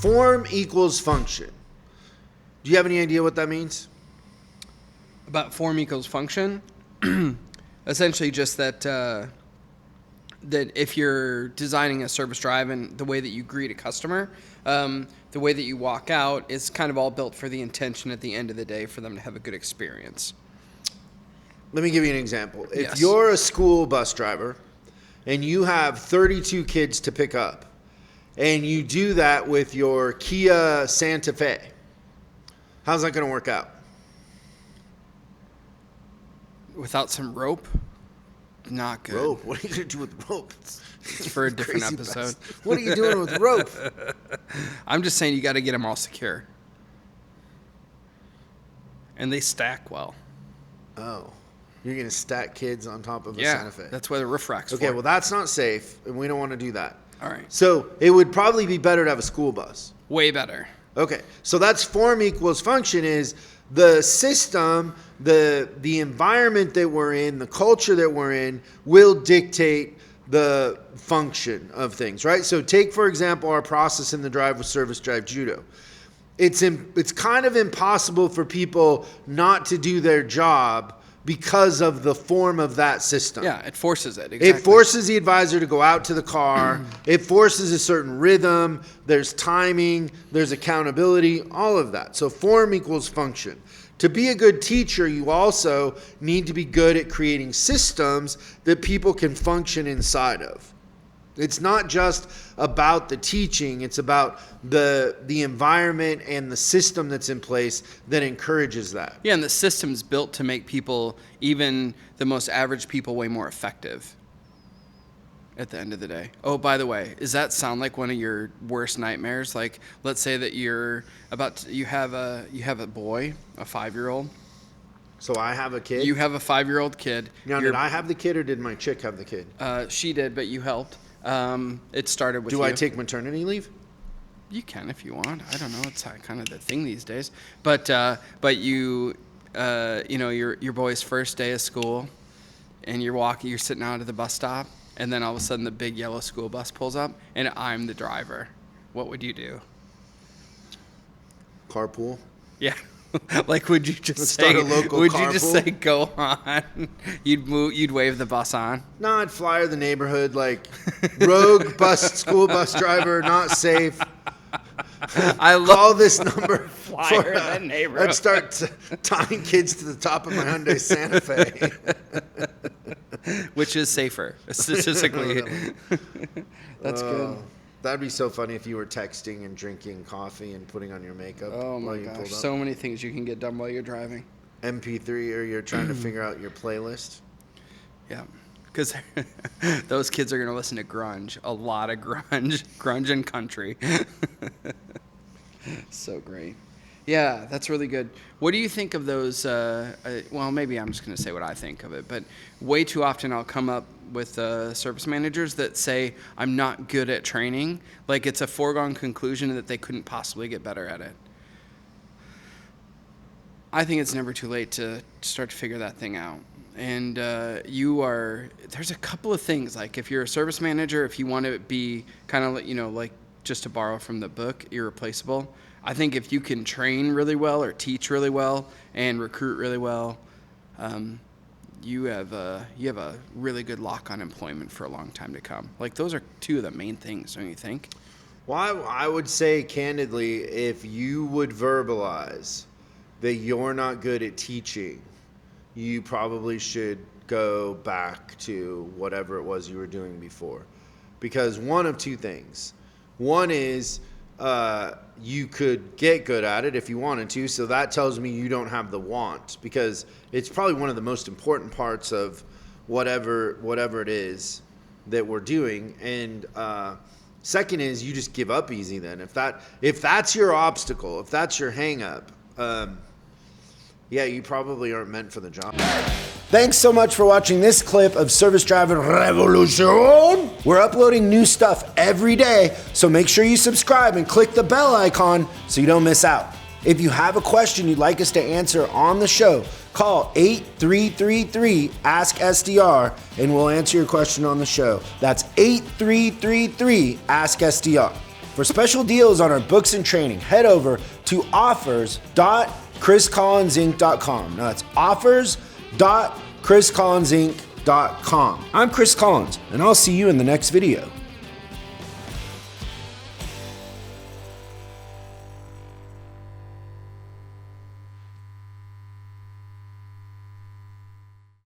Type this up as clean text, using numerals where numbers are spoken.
form equals function. Do you have any idea what that means? About form equals function? Essentially just that that if you're designing a service drive and the way that you greet a customer, the way that you walk out is kind of all built for the intention at the end of the day for them to have a good experience. Let me give you an example. If Yes. you're a school bus driver and you have 32 kids to pick up, and you do that with your Kia Santa Fe, how's that going to work out? Without some rope, not good. Rope? What are you going to do with rope? It's for a different Crazy episode. best. What are you doing with rope? I'm just saying you got to get them all secure. And they stack well. Oh. You're going to stack kids on top of a Yeah, Santa Fe. that's why the roof rack's Okay, for. well, that's not safe, and we don't want to do that. All right. So it would probably be better to have a school bus. Way better. Okay, so that's form equals function is the system, the environment that we're in, the culture that we're in will dictate the function of things, right? So take, for example, our process in the drive with Service Drive Judo. It's kind of impossible for people not to do their job because of the form of that system. Yeah, it forces it. Exactly. It forces the advisor to go out to the car. It forces a certain rhythm. There's timing. There's accountability. All of that. So form equals function. To be a good teacher, you also need to be good at creating systems that people can function inside of. It's not just about the teaching. It's about the environment and the system that's in place that encourages that. Yeah, and the system's built to make people, even the most average people, way more effective at the end of the day. Oh, by the way, does that sound like one of your worst nightmares? Like, let's say that you have a boy, a 5-year-old. So I have a kid. You have a 5-year-old kid. Now, did I have the kid or did my chick have the kid? She did, but you helped. It started with you. Do I take maternity leave? You can if you want. I don't know. It's kind of the thing these days. But you, your boy's first day of school, and you're sitting out at the bus stop, and then all of a sudden the big yellow school bus pulls up, and I'm the driver. What would you do? Carpool. Yeah. Like, would you just Let's say? start a local Would you just carpool? say go on? You'd wave the bus on. No, I'd flyer the neighborhood like rogue school bus driver, not safe. I Call this number. Flyer the neighborhood. I'd start tying kids to the top of my Hyundai Santa Fe. Which is safer, statistically. That's good. That'd be so funny if you were texting and drinking coffee and putting on your makeup. Oh my while you gosh, pulled up. so many things you can get done while you're driving. MP3, or you're trying to figure out your playlist. Yeah, because those kids are going to listen to grunge, a lot of grunge and country. So great. Yeah, that's really good. What do you think of those? Well, maybe I'm just going to say what I think of it, but way too often I'll come up with service managers that say, I'm not good at training. Like, it's a foregone conclusion that they couldn't possibly get better at it. I think it's never too late to start to figure that thing out. And there's a couple of things, like if you're a service manager, if you want to be kind of, like just to borrow from the book, irreplaceable. I think if you can train really well or teach really well and recruit really well, you have a really good lock on employment for a long time to come. Like, those are two of the main things, don't you think? Well, I would say candidly, if you would verbalize that you're not good at teaching, you probably should go back to whatever it was you were doing before. Because one of two things. One is you could get good at it if you wanted to, so that tells me you don't have the want, because it's probably one of the most important parts of whatever it is that we're doing. And second is you just give up easy then. If that's your obstacle, if that's your hang up, you probably aren't meant for the job. Thanks so much for watching this clip of Service Driving Revolution. We're uploading new stuff every day, so make sure you subscribe and click the bell icon so you don't miss out. If you have a question you'd like us to answer on the show, call 8333-ASK-SDR and we'll answer your question on the show. That's 8333-ASK-SDR. For special deals on our books and training, head over to offers.chriscollinsinc.com. Now that's offers.chriscollinsinc.com. I'm Chris Collins, and I'll see you in the next video.